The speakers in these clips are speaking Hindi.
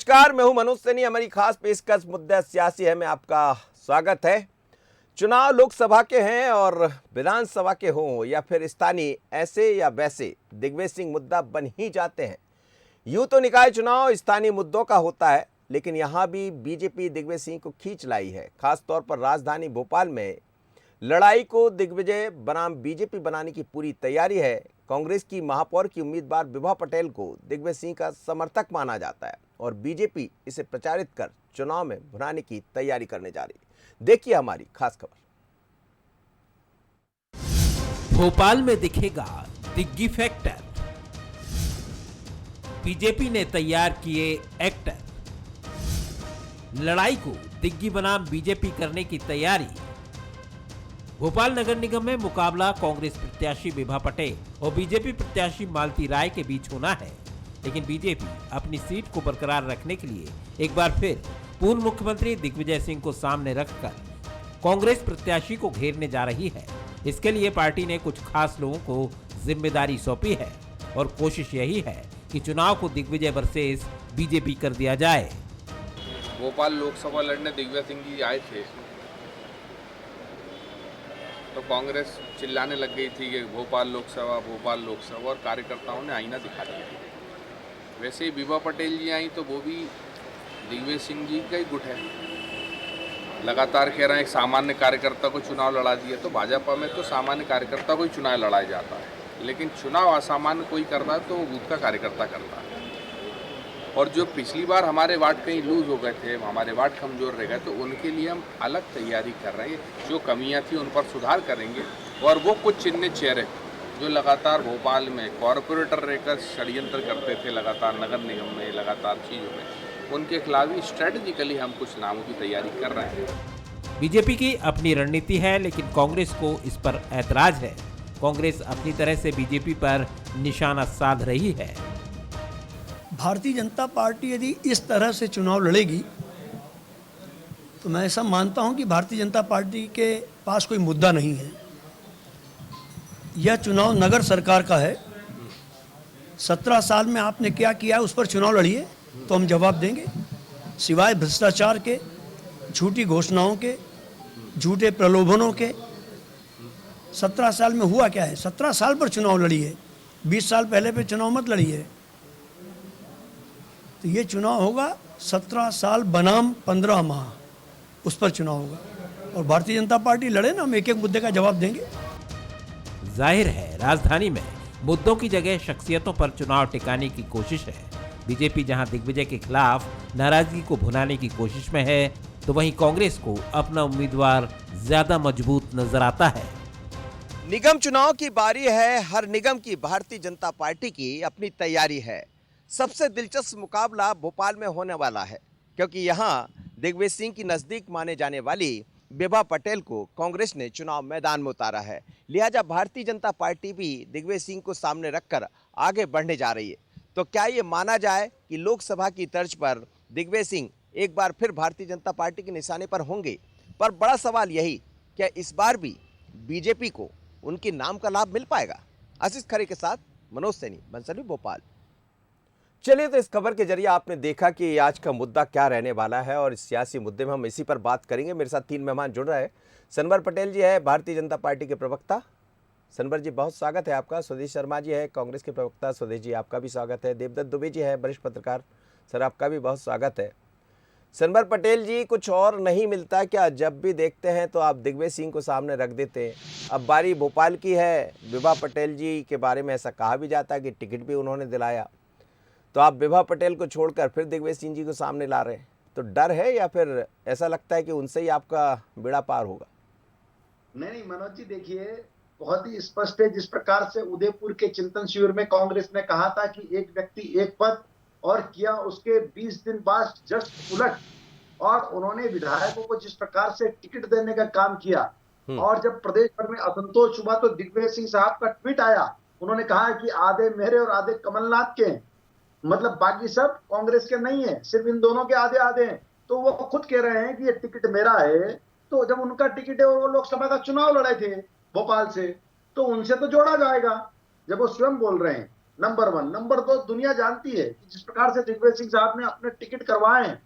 नमस्कार, मैं हूं मनोज सैनी। हमारी खास पेशकश मुद्दा सियासी है में आपका स्वागत है। चुनाव लोकसभा के हैं और विधानसभा के हों या फिर स्थानीय, ऐसे या वैसे दिग्विजय सिंह मुद्दा बन ही जाते हैं। यूं तो निकाय चुनाव स्थानीय मुद्दों का होता है, लेकिन यहां भी बीजेपी दिग्विजय सिंह को खींच लाई है। खासतौर पर राजधानी भोपाल में लड़ाई को दिग्विजय बनाम बीजेपी बनाने की पूरी तैयारी है। कांग्रेस की महापौर की उम्मीदवार विभा पटेल को दिग्विजय सिंह का समर्थक माना जाता है और बीजेपी इसे प्रचारित कर चुनाव में भुनाने की तैयारी करने जा रही है। देखिए हमारी खास खबर। भोपाल में दिखेगा दिग्गी फैक्टर। बीजेपी ने तैयार किए एक्टर। लड़ाई को दिग्गी बनाम बीजेपी करने की तैयारी। भोपाल नगर निगम में मुकाबला कांग्रेस प्रत्याशी विभा पटेल और बीजेपी प्रत्याशी मालती राय के बीच होना है, लेकिन बीजेपी अपनी सीट को बरकरार रखने के लिए एक बार फिर पूर्व मुख्यमंत्री दिग्विजय सिंह को सामने रखकर कांग्रेस प्रत्याशी को घेरने जा रही है। इसके लिए पार्टी ने कुछ खास लोगों को जिम्मेदारी सौंपी है और कोशिश यही है कि चुनाव को दिग्विजय वर्सेस बीजेपी कर दिया जाए। भोपाल लोकसभा लड़ने दिग्विजय सिंह जी आए थे तो कांग्रेस चिल्लाने लग गई थी कि भोपाल लोकसभा, और कार्यकर्ताओं ने आईना दिखा दिया। वैसे ही विभा पटेल जी आई तो वो भी दिग्विजय सिंह जी का ही गुट है। लगातार कह रहे हैं एक सामान्य कार्यकर्ता को चुनाव लड़ा दिया, तो भाजपा में तो सामान्य कार्यकर्ता को ही चुनाव लड़ाया जाता है, लेकिन चुनाव असामान्य कोई करता है तो वो बूथ का कार्यकर्ता करता है। और जो पिछली बार हमारे वार्ड कहीं लूज हो गए थे, हमारे वार्ड कमजोर रह गए, तो उनके लिए हम अलग तैयारी कर रहे हैं। जो कमियां थी उन पर सुधार करेंगे और वो कुछ चिन्हित चेहरे जो लगातार भोपाल में कॉरपोरेटर रहकर षड्यंत्र करते थे, लगातार नगर निगम में, लगातार चीज़ों में, उनके खिलाफ ही स्ट्रेटेजिकली हम कुछ नामों की तैयारी कर रहे हैं। बीजेपी की अपनी रणनीति है, लेकिन कांग्रेस को इस पर ऐतराज है। कांग्रेस अपनी तरह से बीजेपी पर निशाना साध रही है। भारतीय जनता पार्टी यदि इस तरह से चुनाव लड़ेगी तो मैं ऐसा मानता हूं कि भारतीय जनता पार्टी के पास कोई मुद्दा नहीं है। यह चुनाव नगर सरकार का है। 17 साल में आपने क्या किया उस पर चुनाव लड़िए तो हम जवाब देंगे। सिवाय भ्रष्टाचार के, झूठी घोषणाओं के, झूठे प्रलोभनों के 17 साल में हुआ क्या है? 17 साल पर चुनाव लड़िए, 20 साल पहले पे चुनाव मत लड़िए। तो ये चुनाव होगा 17 साल बनाम 15 माह, उस पर चुनाव होगा और भारतीय जनता पार्टी लड़े ना, हम एक एक मुद्दे का जवाब देंगे। जाहिर है राजधानी में मुद्दों की जगह शख्सियतों पर चुनाव टिकाने की कोशिश है। बीजेपी जहां दिग्विजय के खिलाफ नाराजगी को भुनाने की कोशिश में है, तो वहीं कांग्रेस को अपना उम्मीदवार ज्यादा मजबूत नजर आता है। निगम चुनाव की बारी है। हर निगम की भारतीय जनता पार्टी की अपनी तैयारी है। सबसे दिलचस्प मुकाबला भोपाल में होने वाला है, क्योंकि यहां दिग्विजय सिंह की नज़दीक माने जाने वाली विभा पटेल को कांग्रेस ने चुनाव मैदान में उतारा है। लिहाजा भारतीय जनता पार्टी भी दिग्विजय सिंह को सामने रखकर आगे बढ़ने जा रही है। तो क्या ये माना जाए कि लोकसभा की तर्ज पर दिग्विजय सिंह एक बार फिर भारतीय जनता पार्टी के निशाने पर होंगे? पर बड़ा सवाल यही, क्या इस बार भी बीजेपी को उनके नाम का लाभ मिल पाएगा? आशीष खरे के साथ मनोज सैनी, बंसली, भोपाल। चलिए, तो इस खबर के जरिए आपने देखा कि आज का मुद्दा क्या रहने वाला है और इस सियासी मुद्दे में हम इसी पर बात करेंगे। मेरे साथ 3 मेहमान जुड़ रहे हैं। सनवर पटेल जी है, भारतीय जनता पार्टी के प्रवक्ता। सनवर जी, बहुत स्वागत है आपका। स्वदेश शर्मा जी है, कांग्रेस के प्रवक्ता। स्वदेश जी, आपका भी स्वागत है। देवदत्त दुबे जी है, वरिष्ठ पत्रकार। सर, आपका भी बहुत स्वागत है। सनवर पटेल जी, कुछ और नहीं मिलता क्या? जब भी देखते हैं तो आप दिग्विजय सिंह को सामने रख देते हैं। अब बारी भोपाल की है। विभा पटेल जी के बारे में ऐसा कहा भी जाता है कि टिकट भी उन्होंने दिलाया, तो आप विभा पटेल को छोड़कर फिर दिग्विजय सिंह जी को सामने ला रहे हैं। तो डर है या फिर ऐसा लगता है कि उनसे ही आपका बेड़ा पार होगा? नहीं मनोज जी, देखिए बहुत ही स्पष्ट है। जिस प्रकार से उदयपुर के चिंतन शिविर में कांग्रेस ने कहा था कि एक व्यक्ति एक पद, और किया उसके 20 दिन बाद जस्ट उलट, और उन्होंने विधायकों को जिस प्रकार से टिकट देने का काम किया, और जब प्रदेश भर में असंतोष हुआ तो दिग्विजय सिंह साहब का ट्वीट आया। उन्होंने कहा कि आधे मेरे और आधे कमलनाथ के, मतलब बाकी सब कांग्रेस के नहीं है, सिर्फ इन दोनों के आधे आधे हैं। तो वो खुद कह रहे हैं कि ये टिकट मेरा है। तो जब उनका टिकट है और वो लोकसभा का चुनाव लड़े थे भोपाल से, तो उनसे तो जोड़ा जाएगा। जब वो स्वयं बोल रहे हैं नंबर 1। नंबर 2, दुनिया जानती है कि जिस प्रकार से दिग्विजय सिंह साहब ने अपने टिकट करवाए हैं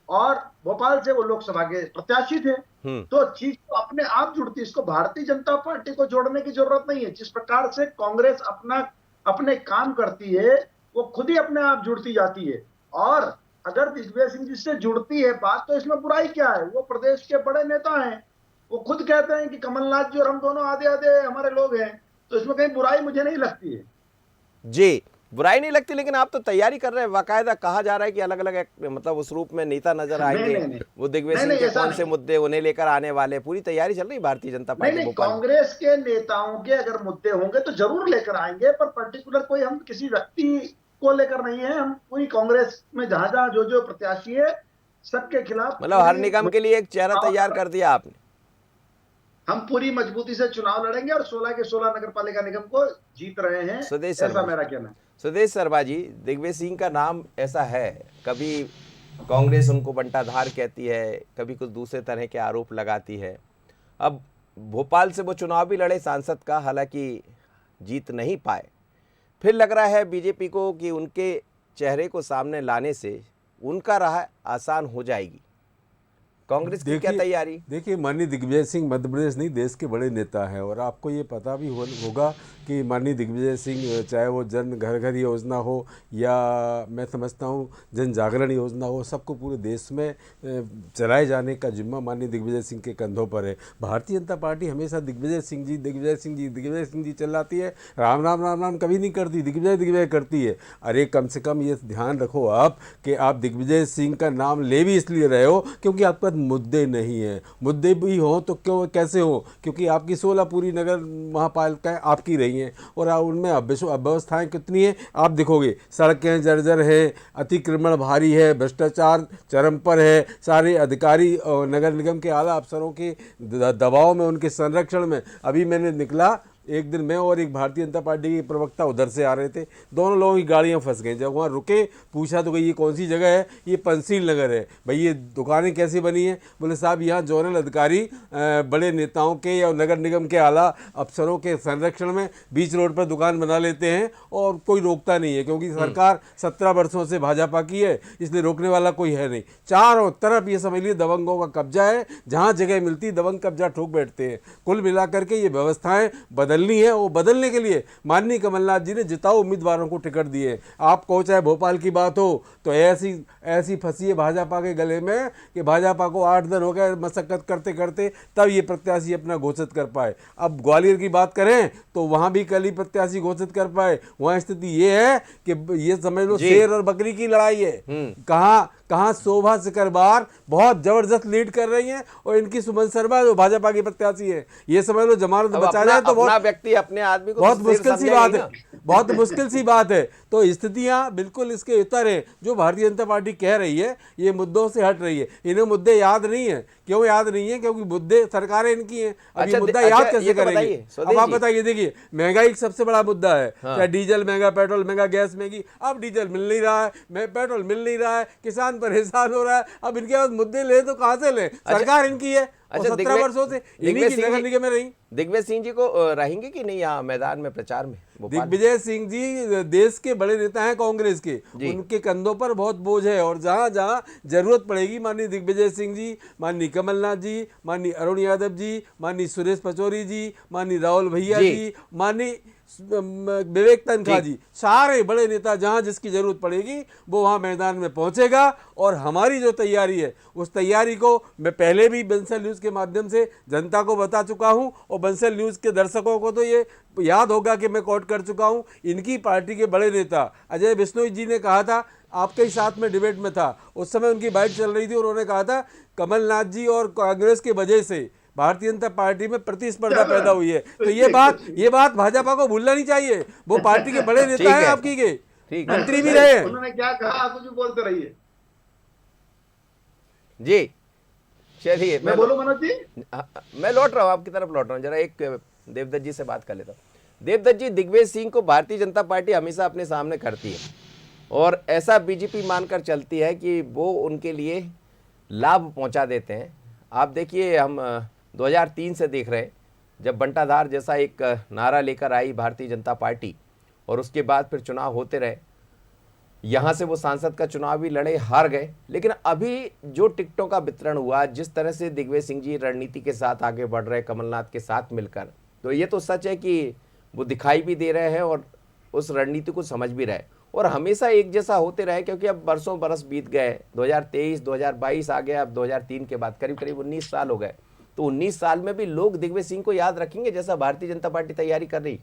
और भोपाल से वो लोकसभा के प्रत्याशी थे, तो चीज तो अपने आप जुड़ती है। इसको भारतीय जनता पार्टी को जोड़ने की जरूरत नहीं है। जिस प्रकार से कांग्रेस अपने काम करती है, वो खुद ही अपने आप जुड़ती जाती है। और अगर दिग्विजय सिंह जी से जुड़ती है बात, तो इसमें बुराई क्या है? वो प्रदेश के बड़े नेता हैं, वो खुद कहते हैं कि कमलनाथ जी और हम दोनों आधे आधे हमारे लोग हैं, तो इसमें कहीं बुराई मुझे नहीं लगती है। जी, बुराई नहीं लगती, लेकिन आप तो तैयारी कर रहे हैं। बाकायदा कहा जा रहा है कि अलग अलग मतलब उस रूप में नेता नजर आएंगे। नहीं। वो दिग्विजय सिंह के कौन से मुद्दे उन्हें लेकर आने वाले, पूरी तैयारी चल रही है भारतीय जनता पार्टी नहीं, भोपाल में। कांग्रेस के नेताओं के अगर मुद्दे होंगे तो जरूर लेकर आएंगे, पर पर्टिकुलर कोई हम किसी व्यक्ति को लेकर नहीं है। हम पूरी कांग्रेस में जहां जहां जो प्रत्याशी है, सबके खिलाफ मतलब हर निगम के लिए एक चेहरा तैयार कर दिया आपने। हम पूरी मजबूती से चुनाव लड़ेंगे और 16 के 16 नगर पालिका निगम को जीत रहे हैं, सुदेश ऐसा शर्मा मेरा कहना है। सुदेश शर्मा जी, दिग्विजय सिंह का नाम ऐसा है, कभी कांग्रेस उनको बंटाधार कहती है, कभी कुछ दूसरे तरह के आरोप लगाती है। अब भोपाल से वो चुनाव भी लड़े सांसद का, हालांकि जीत नहीं पाए। फिर लग रहा है बीजेपी को कि उनके चेहरे को सामने लाने से उनका राह आसान हो जाएगी। कांग्रेस की क्या तैयारी? देखिए, माननीय दिग्विजय सिंह मध्य प्रदेश नहीं, देश के बड़े नेता हैं और आपको ये पता भी होगा कि माननीय दिग्विजय सिंह, चाहे वो जन घर घर योजना हो या मैं समझता हूँ जन जागरण योजना हो, सबको पूरे देश में चलाए जाने का जिम्मा माननीय दिग्विजय सिंह के कंधों पर है। भारतीय जनता पार्टी हमेशा दिग्विजय सिंह जी चिल्लाती है, राम राम राम राम कभी नहीं करती, दिग्विजय करती है। अरे कम से कम ये ध्यान रखो आप कि आप दिग्विजय सिंह का नाम ले भी इसलिए रहे हो क्योंकि आपका मुद्दे नहीं है। मुद्दे भी हो तो क्यों, कैसे हो? क्योंकि आपकी 16 पूरी नगर महापालिकाएं आपकी रही हैं और उनमें अव्यवस्थाएं कितनी हैं आप देखोगे। सड़कें जर्जर हैं, अतिक्रमण भारी है, भ्रष्टाचार चरम पर है, सारे अधिकारी और नगर निगम के आला अफसरों के दबाव में, उनके संरक्षण में। अभी मैंने निकला, एक दिन मैं और एक भारतीय जनता पार्टी के प्रवक्ता उधर से आ रहे थे, दोनों लोगों की गाड़ियां फंस गई। जब वहाँ रुके, पूछा तो ये कौन सी जगह है? ये पंसील नगर है। भाई ये दुकानें कैसे बनी हैं? बोले साहब यहाँ जोनल अधिकारी बड़े नेताओं के या नगर निगम के आला अफसरों के संरक्षण में बीच रोड पर दुकान बना लेते हैं और कोई रोकता नहीं है, क्योंकि सरकार 17 वर्षों से भाजपा की है, इसलिए रोकने वाला कोई है नहीं। चारों तरफ ये समझ लिए दबंगों का कब्जा है, जहाँ जगह मिलती दबंग कब्जा ठोक बैठते हैं। कुल मिलाकर के ये व्यवस्थाएं बदलनी है, वो बदलने के लिए माननीय कमलनाथ जी ने जिताऊ उम्मीदवारों को टिकट दिए। आपको चाहे भोपाल की बात हो तो ऐसी फंसी है भाजपा के गले में कि भाजपा को 8 दिन हो गए मशक्कत करते करते, तब ये प्रत्याशी अपना घोषित कर पाए। अब ग्वालियर की बात करें तो वहां भी कल ही प्रत्याशी घोषित कर पाए। वहां स्थिति ये है कि ये समझ लो शेर और बकरी की लड़ाई है। कहाँ शोभा सिकरबार बहुत जबरदस्त लीड कर रही हैं और इनकी सुमन शर्मा जो भाजपा की प्रत्याशी है, ये समझ लो जमानत बचा जाए तो बहुत व्यक्ति अपने आदमी को बहुत मुश्किल सी बात है, बहुत मुश्किल सी बात है। तो स्थितियां बिल्कुल इसके उत्तर है जो भारतीय जनता पार्टी कह रही है, ये मुद्दों से हट रही है। इन्हें मुद्दे याद नहीं है। क्यों याद नहीं है? क्योंकि मुद्दे सरकारें इनकी हैं। अभी मुद्दा याद कैसे करेंगे? अब आप बताइए, देखिए महंगाई सबसे बड़ा मुद्दा है। चाहे डीजल महंगा, पेट्रोल महंगा, गैस महंगी। अब डीजल मिल नहीं रहा है, पेट्रोल मिल नहीं रहा है, किसान परेशान हो रहा है। अब इनके पास मुद्दे ले तो कहां से ले? सरकार इनकी है। 17 वर्षों से इन्हीं की नगर निगम में रही। दिग्विजय सिंह जी को रहेंगे कि नहीं यहाँ मैदान में प्रचार में? दिग्विजय सिंह जी देश के बड़े नेता हैं कांग्रेस के, उनके कंधों पर बहुत बोझ है और जहां जहां जरूरत पड़ेगी माननीय दिग्विजय सिंह जी, माननीय कमलनाथ जी, माननीय अरुण यादव जी, माननीय सुरेश पचौरी जी, माननीय राहुल भैया जी, माननीय विवेक तनखा जी, सारे बड़े नेता जहां जिसकी जरूरत पड़ेगी वो वहां मैदान में पहुंचेगा। और हमारी जो तैयारी है उस तैयारी को मैं पहले भी बंसल न्यूज़ के माध्यम से जनता को बता चुका हूं और बंसल न्यूज़ के दर्शकों को तो ये याद होगा कि मैं कोट कर चुका हूं। इनकी पार्टी के बड़े नेता अजय बिश्नोई जी ने कहा था, आपके ही साथ में डिबेट में था, उस समय उनकी बाइट चल रही थी, और उन्होंने कहा था कमलनाथ जी और कांग्रेस की वजह से भारतीय जनता पार्टी में प्रतिस्पर्धा पैदा हुई है। तो ये बात भाजपा को भूलना नहीं चाहिए। वो पार्टी के बड़े नेता हैं आपकी के, मंत्री भी रहे हैं। उन्होंने क्या कहा कुछ भी बोलते रहिए जी। चलिए मैं बोलूं मनोज जी? मैं लौट रहा हूँ, आपकी तरफ लौट रहा हूँ। जरा एक देवदत्त जी से बात कर लेता हूँ। देवदत्त जी, दिग्विजय सिंह को भारतीय जनता पार्टी हमेशा अपने सामने करती है और ऐसा बीजेपी मानकर चलती है कि वो उनके लिए लाभ पहुंचा देते हैं। आप देखिए, हम 2003 से देख रहे हैं, जब बंटाधार जैसा एक नारा लेकर आई भारतीय जनता पार्टी और उसके बाद फिर चुनाव होते रहे। यहाँ से वो सांसद का चुनाव भी लड़े, हार गए। लेकिन अभी जो टिकटों का वितरण हुआ, जिस तरह से दिग्विजय सिंह जी रणनीति के साथ आगे बढ़ रहे कमलनाथ के साथ मिलकर, तो ये तो सच है कि वो दिखाई भी दे रहे हैं और उस रणनीति को समझ भी रहे और हमेशा एक जैसा होते रहे। क्योंकि अब बरसों बरस बीत गए, 2023 2022 आ गया, अब 2003 के बाद करीब करीब 19 साल हो गए। तो 19 साल में भी लोग दिग्विजय सिंह को याद रखेंगे जैसा भारतीय जनता पार्टी तैयारी कर रही।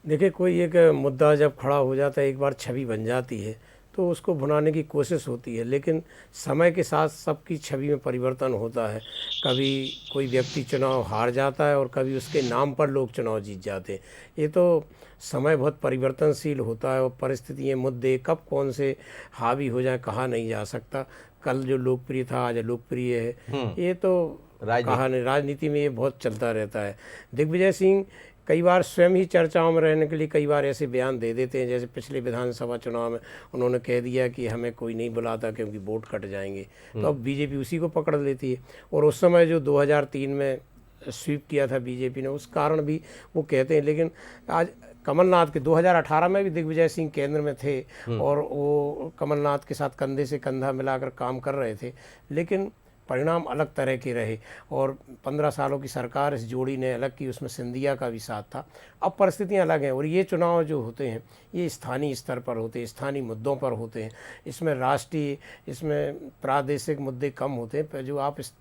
देखिए, कोई एक मुद्दा जब खड़ा हो जाता है, एक बार छवि बन जाती है तो उसको भुनाने की कोशिश होती है, लेकिन समय के साथ सबकी छवि में परिवर्तन होता है। कभी कोई व्यक्ति चुनाव हार जाता है और कभी उसके नाम पर लोग चुनाव जीत जाते हैं। ये तो समय बहुत परिवर्तनशील होता है और परिस्थितियाँ, मुद्दे कब कौन से हावी हो जाए कहा नहीं जा सकता। कल जो लोकप्रिय था आज लोकप्रिय है, ये तो कहा नहीं। राजनीति में ये बहुत चलता रहता है। दिग्विजय सिंह कई बार स्वयं ही चर्चाओं में रहने के लिए कई बार ऐसे बयान दे देते हैं, जैसे पिछले विधानसभा चुनाव में उन्होंने कह दिया कि हमें कोई नहीं बुलाता क्योंकि वोट कट जाएंगे। तो अब बीजेपी उसी को पकड़ लेती है। और उस समय जो 2003 में स्वीप किया था बीजेपी ने, उस कारण भी वो कहते हैं। लेकिन आज कमलनाथ के 2018 में भी दिग्विजय सिंह केंद्र में थे और वो कमलनाथ के साथ कंधे से कंधा मिलाकर काम कर रहे थे, लेकिन परिणाम अलग तरह के रहे। और 15 सालों की सरकार इस जोड़ी ने अलग की, उसमें सिंधिया का भी साथ था। अब परिस्थितियां अलग हैं और ये चुनाव जो होते हैं ये स्थानीय स्तर पर होते हैं, स्थानीय मुद्दों पर होते हैं। इसमें राष्ट्रीय, इसमें प्रादेशिक मुद्दे कम होते हैं। पर जो आप इस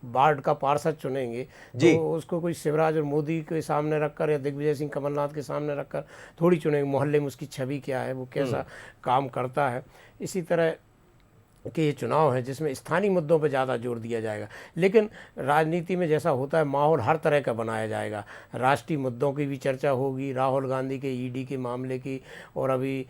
वार्ड का पार्षद चुनेंगे तो उसको कोई शिवराज और मोदी के सामने रखकर या दिग्विजय सिंह कमलनाथ के सामने रखकर थोड़ी चुनेंगे। मोहल्ले में उसकी छवि क्या है, वो कैसा काम करता है। इसी तरह कि ये चुनाव है जिसमें स्थानीय मुद्दों पर ज़्यादा जोर दिया जाएगा। लेकिन राजनीति में जैसा होता है, माहौल हर तरह का बनाया जाएगा। राष्ट्रीय मुद्दों की भी चर्चा होगी, राहुल गांधी के ईडी के मामले की, और अभी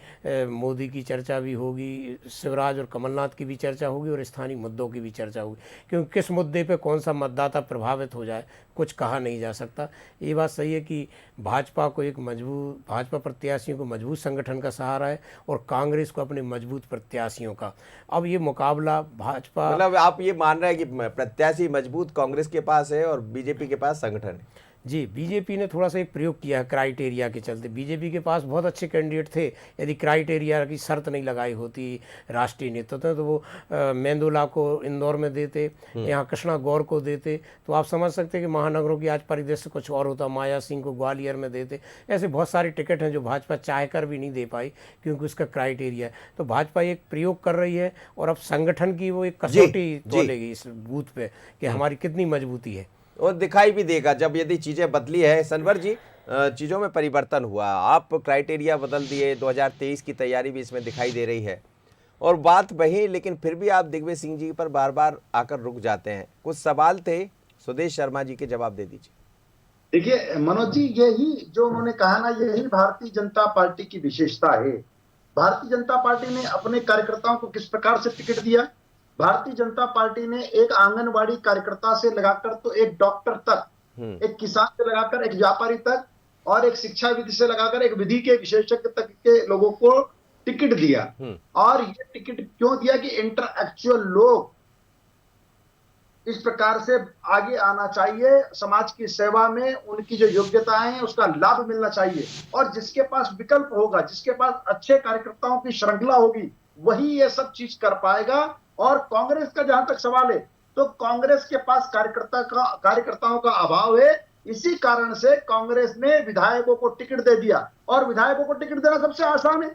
मोदी की चर्चा भी होगी, शिवराज और कमलनाथ की भी चर्चा होगी, और स्थानीय मुद्दों की भी चर्चा होगी। क्योंकि किस मुद्दे पे कौन सा मतदाता प्रभावित हो जाए कुछ कहा नहीं जा सकता। ये बात सही है कि भाजपा को एक मजबूत, भाजपा प्रत्याशियों को मजबूत संगठन का सहारा है और कांग्रेस को अपने मजबूत प्रत्याशियों का। अब ये मुकाबला भाजपा, मतलब आप ये मान रहे हैं कि प्रत्याशी मजबूत कांग्रेस के पास है और बीजेपी के पास संगठन है। जी, बीजेपी ने थोड़ा सा एक प्रयोग किया है क्राइटेरिया के चलते। बीजेपी के पास बहुत अच्छे कैंडिडेट थे, यदि क्राइटेरिया की शर्त नहीं लगाई होती राष्ट्रीय नेतृत्व ने तो वो मेंदोला को इंदौर में देते, यहाँ कृष्णा गौर को देते। तो आप समझ सकते हैं कि महानगरों की आज परिदृश्य कुछ और होता। माया सिंह को ग्वालियर में देते। ऐसे बहुत सारे टिकट हैं जो भाजपा चाह कर भी नहीं दे पाई क्योंकि उसका क्राइटेरिया है। तो भाजपा एक प्रयोग कर रही है और अब संगठन की वो एक कसौटी तोलेगी इस बूथ पे कि हमारी कितनी मजबूती है, और दिखाई भी देगा जब यदि चीज़ें बदली है। सनवर जी, चीज़ों में परिवर्तन हुआ, आप क्राइटेरिया बदल दिए, 2023 की तैयारी भी इसमें दिखाई दे रही है और बात वही, लेकिन फिर भी आप दिग्विजय सिंह जी पर बार बार आकर रुक जाते हैं। कुछ सवाल थे, सुदेश शर्मा जी के जवाब दे दीजिए। देखिए मनोज जी, यही जो उन्होंने कहा ना, यही भारतीय जनता पार्टी की विशेषता है। भारतीय जनता पार्टी ने अपने कार्यकर्ताओं को किस प्रकार से टिकट दिया। भारतीय जनता पार्टी ने एक आंगनवाड़ी कार्यकर्ता से लगाकर तो एक डॉक्टर तक, एक किसान से लगाकर एक व्यापारी तक, और एक शिक्षाविद से लगाकर एक विधि के विशेषज्ञ तक के लोगों को टिकट दिया। और ये टिकट क्यों दिया कि इंटरएक्चुअल लोग इस प्रकार से आगे आना चाहिए, समाज की सेवा में उनकी जो योग्यताएं हैं उसका लाभ मिलना चाहिए। और जिसके पास विकल्प होगा, जिसके पास अच्छे कार्यकर्ताओं की श्रृंखला होगी, वही ये सब चीज कर पाएगा। और कांग्रेस का जहां तक सवाल है, तो कांग्रेस के पास कार्यकर्ताओं का अभाव है। इसी कारण से कांग्रेस ने विधायकों को टिकट दे दिया। और विधायकों को टिकट देना सबसे आसान है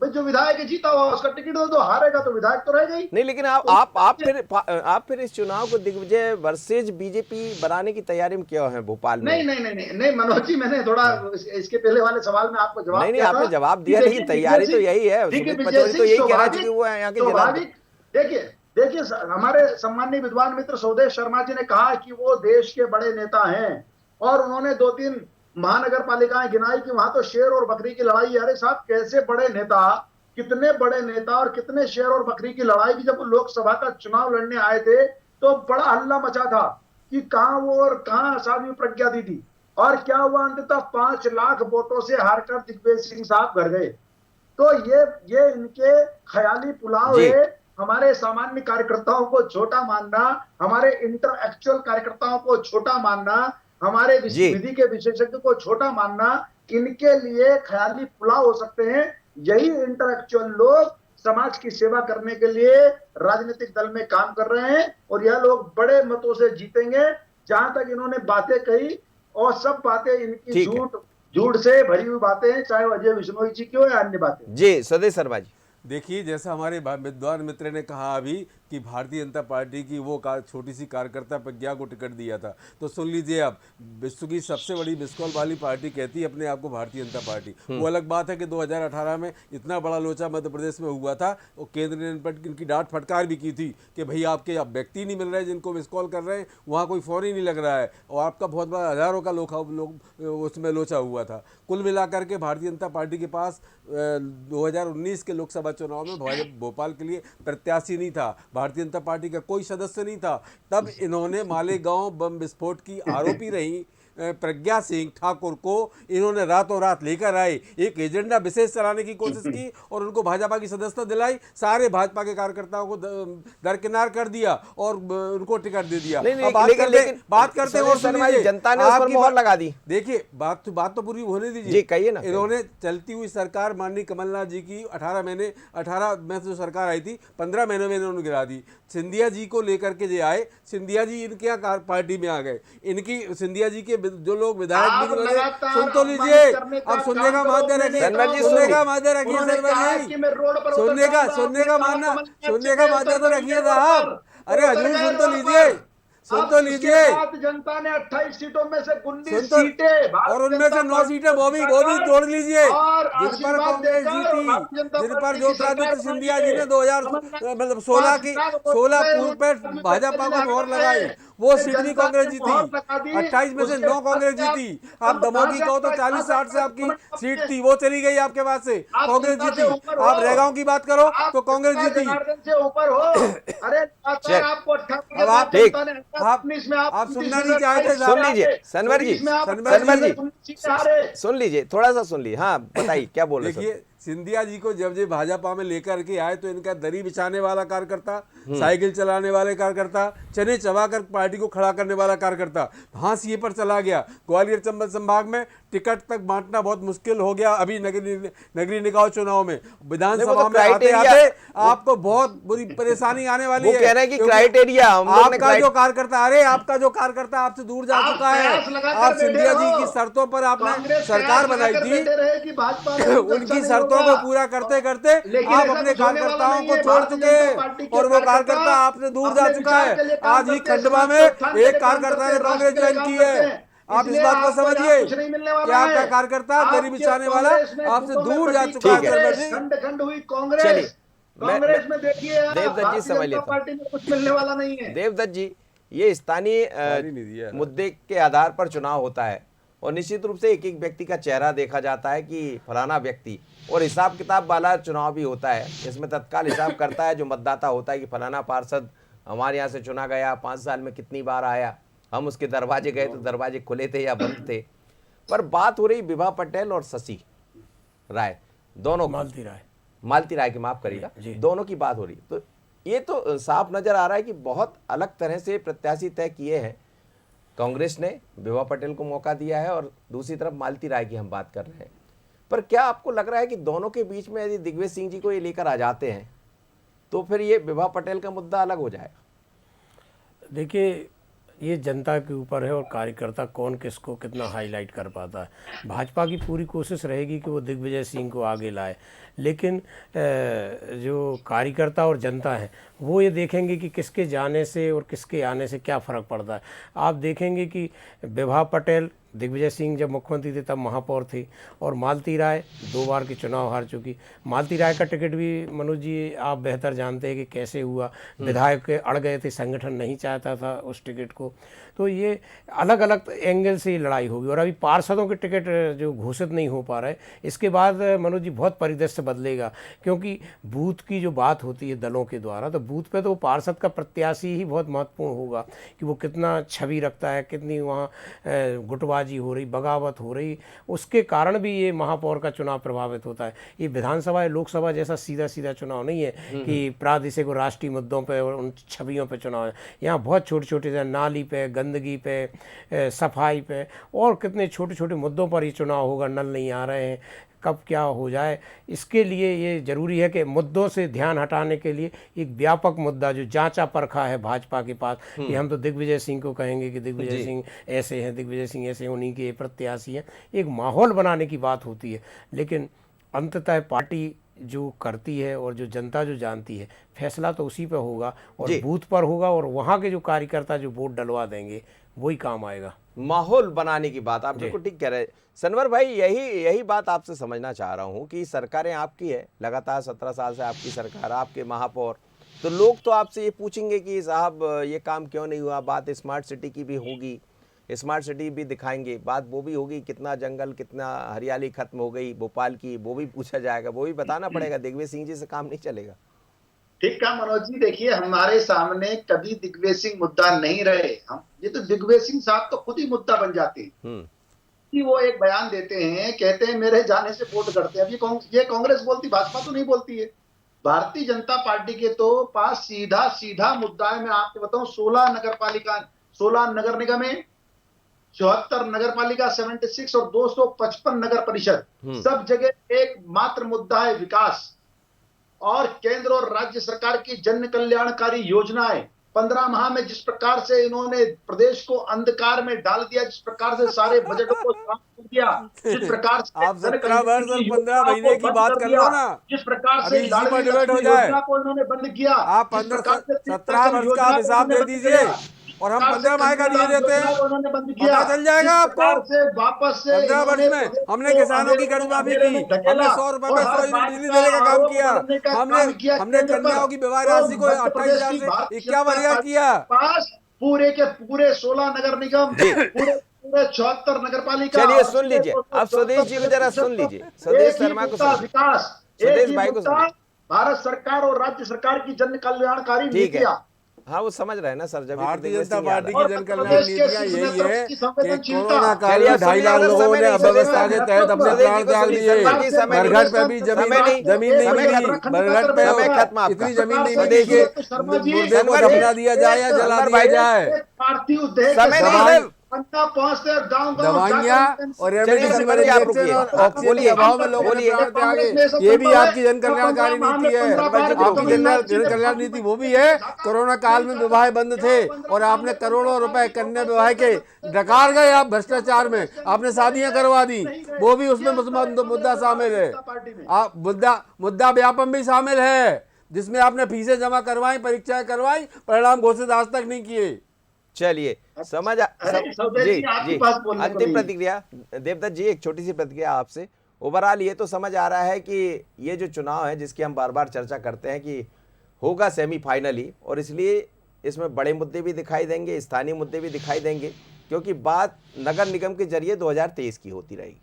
भाई, जो विधायक जीता हुआ उसका टिकट दो, तो हारेगा तो विधायक तो रहेगा ही नहीं। लेकिन आप फिर इस चुनाव को दिग्विजय वर्सेज बीजेपी बनाने की तैयारी में क्यों हैं भोपाल में? नहीं मनोज जी, मैंने थोड़ा इसके पहले वाले सवाल में आपको जवाब नहीं, आपने जवाब दिया, लेकिन तैयारी तो यही है। सुमित पटवारी तो यही कह रहा है कि वो यहाँ के स्वाभाविक। देखिए हमारे सम्मानीय विद्वान मित्र सुदेश शर्मा जी ने कहा कि वो देश के बड़े नेता हैं और उन्होंने 2-3 महानगर पालिकाएं गिनाई कि वहां तो शेर और बकरी की लड़ाई है। अरे साहब, कैसे बड़े नेता, कितने बड़े नेता और कितने शेर और बकरी की लड़ाई की। जब लोकसभा का चुनाव लड़ने आए थे तो बड़ा हल्ला मचा था कि कहां वो और कहां साध्वी प्रज्ञा दीदी, और क्या हुआ, अंततः 5 लाख वोटों से हारकर दिग्विजय सिंह साहब घर गए। तो ये इनके ख्याली पुलाव है। हमारे सामान्य कार्यकर्ताओं को छोटा मानना, हमारे इंटरएक्चुअल कार्यकर्ताओं को छोटा मानना, हमारे विधि के विशेषज्ञ को छोटा मानना, इनके लिए ख्याली पुलाव हो सकते हैं। यही इंटेलेक्चुअल लोग समाज की सेवा करने के लिए राजनीतिक दल में काम कर रहे हैं और यह लोग बड़े मतों से जीतेंगे। जहां तक इन्होंने बातें कही और सब बातें इनकी ठीक है। झूठ से भरी हुई बातें हैं, चाहे वो अजय विश्नोई जी की हो या अन्य बातें। जी स्वदेश शर्मा जी। देखिए, जैसा हमारे विद्वान मित्र ने कहा अभी कि भारतीय जनता पार्टी की वो छोटी सी कार्यकर्ता प्रज्ञा को टिकट दिया था, तो सुन लीजिए आप, विश्व की सबसे बड़ी मिस कॉल वाली पार्टी कहती है अपने आप को भारतीय जनता पार्टी। वो अलग बात है कि 2018 में इतना बड़ा लोचा मध्य प्रदेश में हुआ था और केंद्र ने इन पर इनकी डांट फटकार भी की थी कि भाई आपके अब व्यक्ति नहीं मिल रहे जिनको मिस कॉल कर रहे हैं, वहाँ कोई फ़ोन ही नहीं लग रहा है और आपका बहुत बड़ा हज़ारों का लोग उसमें लोचा हुआ था। कुल मिलाकर के भारतीय जनता पार्टी के पास 2019 के लोकसभा चुनाव में भोपाल के लिए प्रत्याशी नहीं था, भारतीय जनता पार्टी का कोई सदस्य नहीं था। तब इन्होंने मालेगांव बम विस्फोट की आरोपी रही प्रज्ञा सिंह ठाकुर को इन्होंने रातों रात लेकर आए, एक एजेंडा विशेष चलाने की कोशिश की और उनको भाजपा की सदस्यता दिलाई। सारे भाजपा के कार्यकर्ताओं को दरकिनार कर दिया और उनको टिकट दे दिया। बात करते हैं जनता ने उस पर मोहर लगा दी। देखिए, बात तो पूरी होने दीजिए जी, कहिए ना। इन्होंने चलती हुई सरकार माननीय कमलनाथ जी की 18 में जो सरकार आई थी 15 महीनों में इन्होंने गिरा दी। सिंधिया जी को लेकर के जो आए, सिंधिया जी इनके यहाँ पार्टी में आ गए। इनकी सिंधिया जी के जो लोग विधायक भी बने, सुन तो लीजिए, अब सुनने का माध्य रखिए, सुनने का माध्य रखिए सरवर जी, सुनने का माध्य तो रखिए साहब। अरे हजूर सुन तो लीजिए। जनता ने 28 सीटों में से 19 सीटें और उनमें से 9 सीटें वो भी जोड़ लीजिए जिन पर कांग्रेस जीती, जिन पर ज्योतिरादित्य सिंधिया जी ने 16 पूर्व पे भाजपा को मोहर लगाई, वो सीट भी कांग्रेस जीती। 28 में से 9 कांग्रेस जीती। आप दमोह की कहो तो 40-60 से आपकी सीट थी, वो चली गई आपके पास से, कांग्रेस जीती। आप रेगांव की बात करो तो कांग्रेस जीती। आप सुनना नहीं चाहते। सुन लीजिए सनवर जी, सुन लीजिए, थोड़ा सा सुन लीजिए। हाँ बताइए क्या बोल रहे हैं। देखिए, सिंधिया जी को जब भाजपा में लेकर के आए तो इनका दरी बिछाने वाला कार्यकर्ता, साइकिल चलाने वाले कार्यकर्ता, चने चबाकर पार्टी को खड़ा करने वाला कार्यकर्ता हाशिए पर चला गया। ग्वालियर चंबल संभाग में टिकट तक बांटना बहुत मुश्किल हो गया। अभी नगरीय निकाय चुनाव में, विधानसभा में आते आते आपको बहुत बुरी परेशानी आने वाली है। कह रहे हैं कि क्राइटेरिया आपका जो कार्यकर्ता, अरे आपका जो कार्यकर्ता आपसे दूर जा चुका है। आप सिंधिया जी की शर्तों पर आपने सरकार बनाई थी, उनकी शर्तों को पूरा करते करते आप अपने कार्यकर्ताओं को छोड़ चुके हैं और वो कार्यकर्ता आपसे दूर जा चुका है। आज ही खंडवा में एक कार्यकर्ता ने कांग्रेस ज्वाइन की है। आप इस बात को समझिए कि आपका कार्यकर्ता दरी बिछाने वाला आपसे दूर जा चुका है। खंड हुई कांग्रेस में देखिए देवदत्त जी समझ लेता पार्टी में कुछ मिलने वाला नहीं है। देवदत्त जी, ये स्थानीय मुद्दे के आधार पर चुनाव होता है और निश्चित रूप से एक एक व्यक्ति का चेहरा देखा जाता है कि फलाना व्यक्ति, और हिसाब किताब वाला चुनाव भी होता है। इसमें तत्काल हिसाब करता है जो मतदाता होता है कि फलाना पार्षद हमारे यहाँ से चुना गया, 5 साल में कितनी बार आया, हम उसके दरवाजे गए तो दरवाजे खुले थे या बंद थे। पर बात हो रही विभा पटेल और शशि राय, दोनों मालती राय की, माफ करिएगा, दोनों की बात हो रही। तो ये तो साफ नजर आ रहा है कि बहुत अलग तरह से प्रत्याशी तय किए हैं। कांग्रेस ने विभा पटेल को मौका दिया है और दूसरी तरफ मालती राय की हम बात कर रहे हैं। पर क्या आपको लग रहा है कि दोनों के बीच में यदि दिग्विजय सिंह जी को ये लेकर आ जाते हैं तो फिर ये विभा पटेल का मुद्दा अलग हो जाएगा? देखिए, ये जनता के ऊपर है और कार्यकर्ता कौन किसको कितना हाईलाइट कर पाता है। भाजपा की पूरी कोशिश रहेगी कि वो दिग्विजय सिंह को आगे लाए, लेकिन जो कार्यकर्ता और जनता है वो ये देखेंगे कि किसके जाने से और किसके आने से क्या फ़र्क पड़ता है। आप देखेंगे कि विभा पटेल, दिग्विजय सिंह जब मुख्यमंत्री थे तब महापौर थी, और मालती राय 2 बार के चुनाव हार चुकी। मालती राय का टिकट भी मनोज जी आप बेहतर जानते हैं कि कैसे हुआ, विधायक अड़ गए थे, संगठन नहीं चाहता था उस टिकट को। तो ये अलग अलग एंगल से लड़ाई होगी। और अभी पार्षदों के टिकट जो घोषित नहीं हो पा रहे, इसके बाद मनोज जी बहुत परिदृश्य बदलेगा, क्योंकि बूथ की जो बात होती है दलों के द्वारा, तो बूथ पे तो पार्षद का प्रत्याशी ही बहुत महत्वपूर्ण होगा कि वो कितना छवि रखता है, कितनी वहाँ गुटबाजी गुटबाजी हो रही, बगावत हो रही, उसके कारण भी ये महापौर का चुनाव प्रभावित होता है। ये विधानसभा या लोकसभा जैसा सीधा सीधा चुनाव नहीं है कि प्रादेशिक और राष्ट्रीय मुद्दों पे और उन छवियों पे चुनाव है। यहाँ बहुत छोटे छोटे नाली पे, गंदगी पे, सफाई पे और कितने छोटे छोटे मुद्दों पर ये चुनाव होगा। नल नहीं आ रहे हैं, कब क्या हो जाए, इसके लिए ये ज़रूरी है कि मुद्दों से ध्यान हटाने के लिए एक व्यापक मुद्दा जो जांचा परखा है भाजपा के पास, कि हम तो दिग्विजय सिंह को कहेंगे कि दिग्विजय सिंह ऐसे हैं, दिग्विजय सिंह ऐसे, उन्हीं के प्रत्याशी हैं, एक माहौल बनाने की बात होती है। लेकिन अंततः पार्टी जो करती है और जो जनता जो जानती है, फैसला तो उसी पर होगा और बूथ पर होगा, और वहाँ के जो कार्यकर्ता जो वोट डलवा देंगे वही काम आएगा। माहौल बनाने की बात आप बिल्कुल ठीक कह रहे हैं सनवर भाई। यही बात आपसे समझना चाह रहा हूं कि सरकारें आपकी है, लगातार 17 साल से आपकी सरकार, आपके महापौर, तो लोग तो आपसे ये पूछेंगे कि साहब ये काम क्यों नहीं हुआ। बात स्मार्ट सिटी की भी होगी, स्मार्ट सिटी भी दिखाएंगे, बात वो भी होगी, कितना जंगल कितना हरियाली खत्म हो गई भोपाल की, वो भी पूछा जाएगा, वो भी बताना पड़ेगा। दिग्विजय सिंह जी से काम नहीं चलेगा। ठीक कहा मनोज जी। देखिए, हमारे सामने कभी दिग्विजय सिंह मुद्दा नहीं रहे। हम ये तो दिग्विजय सिंह साहब तो खुद ही मुद्दा बन जाते हैं कि वो एक बयान देते हैं, कहते हैं मेरे जाने से वोट करते हैं। अब ये कांग्रेस बोलती, भाजपा तो नहीं बोलती है। भारतीय जनता पार्टी के तो पास सीधा सीधा मुद्दा है। मैं आपको बताऊं, 16 नगर निगम है, 74 नगर पालिका, 76 और 255 नगर परिषद, सब जगह एक मात्र मुद्दा है, विकास। और केंद्र और राज्य सरकार की जन कल्याणकारी योजनाएं 15 माह में जिस प्रकार से इन्होंने प्रदेश को अंधकार में डाल दिया, जिस प्रकार से सारे बजटों को समाप्त कर दिया, जिस प्रकार से आप 17 वर्ष और 15 महीने की बात कर लो ना, जिस प्रकार अभी से इसी पर डिबेट हो जाए। योजना को इन्होंने बंद किया, आप 17 वर्ष का हिसाब दे दीजिए और हम 15 माह का दिए देते हैं, पता चल जाएगा आपको। वापस से 15 वर्ष में हमने किसानों की कर्ज माफी की, हमने 100 रुपए में 100 यूनिट बिजली देने का काम किया, हमने कन्याओं की विवाह राशि को 28,000 से 51,000 किया। पूरे के पूरे 16 नगर निगम, पूरे 74 नगर पालिका। चलिए सुन लीजिए, अब स्वदेश जी को जरा सुन लीजिए, स्वदेश शर्मा को विकास, स्वदेश भाई को भारत सरकार और राज्य सरकार की जन कल्याणकारी नीतियां। हाँ, वो समझ रहे हैं ना सर। जब भारतीय जनता पार्टी की जन कल्याण नीतियां यही है कि कोरोना काल में 2.5 लाख लोगों ने अव्यवस्था के तहत अपने प्राण त्याग दिए। बरगढ़ पे भी जमीन नहीं मिली, बरगढ़ पे इतनी जमीन नहीं मिली कि मुर्दे को दफना दिया जाए या जला दिया जाए। दवाइयाँ और रेमडेसिविर इंजेक्शन और ऑक्सीजन के अभाव में लोगों ने प्राण त्यागे। ये भी आपकी जन कल्याणकारी नीति है। आपकी जन कल्याण नीति वो भी है। कोरोना काल में विवाह बंद थे और आपने करोड़ों रुपए कन्या विवाह के डकार गए, आप भ्रष्टाचार में आपने शादियां करवा दी, वो भी उसमें मुद्दा शामिल है। आप मुद्दा व्यापम भी शामिल है, जिसमें आपने फीसें जमा करवाई, परीक्षाएं करवाई, परिणाम घोषित आज तक नहीं किए। चलिए समझ जी अंतिम प्रतिक्रिया देवदत्त जी, एक छोटी सी प्रतिक्रिया आपसे। ओवरऑल ये तो समझ आ रहा है कि ये जो चुनाव है जिसकी हम बार बार चर्चा करते हैं कि होगा सेमीफाइनली, और इसलिए इसमें बड़े मुद्दे भी दिखाई देंगे, स्थानीय मुद्दे भी दिखाई देंगे, क्योंकि बात नगर निगम के जरिए 2023 की होती रहेगी।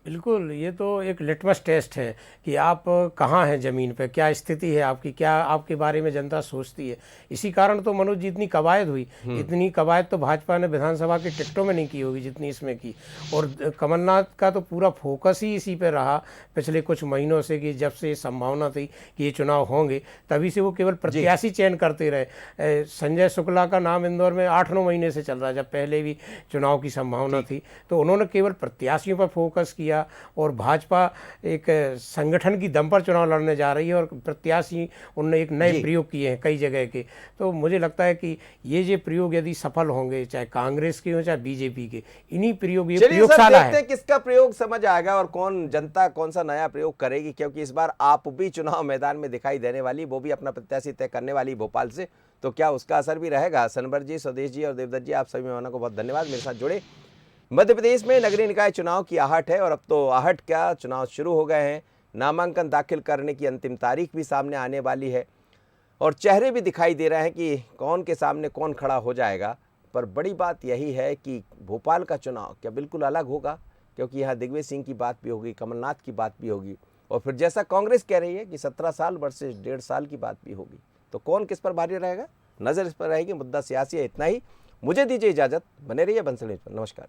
बिल्कुल, ये तो एक लिटमस टेस्ट है कि आप कहाँ हैं ज़मीन पे, क्या स्थिति है आपकी, क्या आपके बारे में जनता सोचती है। इसी कारण तो मनोज जी इतनी कवायद हुई, इतनी कवायद तो भाजपा ने विधानसभा के टिकटों में नहीं की होगी जितनी इसमें की। और कमलनाथ का तो पूरा फोकस ही इसी पे रहा पिछले कुछ महीनों से, कि जब से संभावना थी कि ये चुनाव होंगे तभी से वो केवल प्रत्याशी चयन करते रहे। संजय शुक्ला का नाम इंदौर में 8-9 महीने से चल रहा है, जब पहले भी चुनाव की संभावना थी, तो उन्होंने केवल प्रत्याशियों पर फोकस किया। और भाजपा एक संगठन की दम पर चुनाव लड़ने जा रही है और प्रत्याशी उनने एक नए प्रयोग किए हैं कई जगह के। तो मुझे लगता है कि ये प्रयोग यदि सफल होंगे, चाहे कांग्रेस के हो चाहे बीजेपी के, इन्हीं प्रयोग, ये प्रयोगशाला है। किसका प्रयोग समझ आएगा और कौन जनता कौन सा नया प्रयोग करेगी, क्योंकि इस बार आप भी चुनाव मैदान में दिखाई देने वाली, वो भी अपना प्रत्याशी तय करने वाली भोपाल से, तो क्या उसका असर भी रहेगा। सनवर जी, स्वदेश जी और देवदत्त जी, आप सभी मेहमानों को बहुत धन्यवाद मेरे साथ जुड़े। मध्य प्रदेश में नगरीय निकाय चुनाव की आहट है, और अब तो आहट क्या, चुनाव शुरू हो गए हैं। नामांकन दाखिल करने की अंतिम तारीख भी सामने आने वाली है और चेहरे भी दिखाई दे रहे हैं कि कौन के सामने कौन खड़ा हो जाएगा। पर बड़ी बात यही है कि भोपाल का चुनाव क्या बिल्कुल अलग होगा, क्योंकि यहाँ दिग्विजय सिंह की बात भी होगी, कमलनाथ की बात भी होगी, और फिर जैसा कांग्रेस कह रही है कि 17 साल वर्सेस 1.5 साल की बात भी होगी। तो कौन किस पर भारी रहेगा, नज़र इस पर रहेगी। मुद्दा सियासी है। इतना ही, मुझे दीजिए इजाज़त, बने रहिए बंसल न्यूज़ पर। नमस्कार।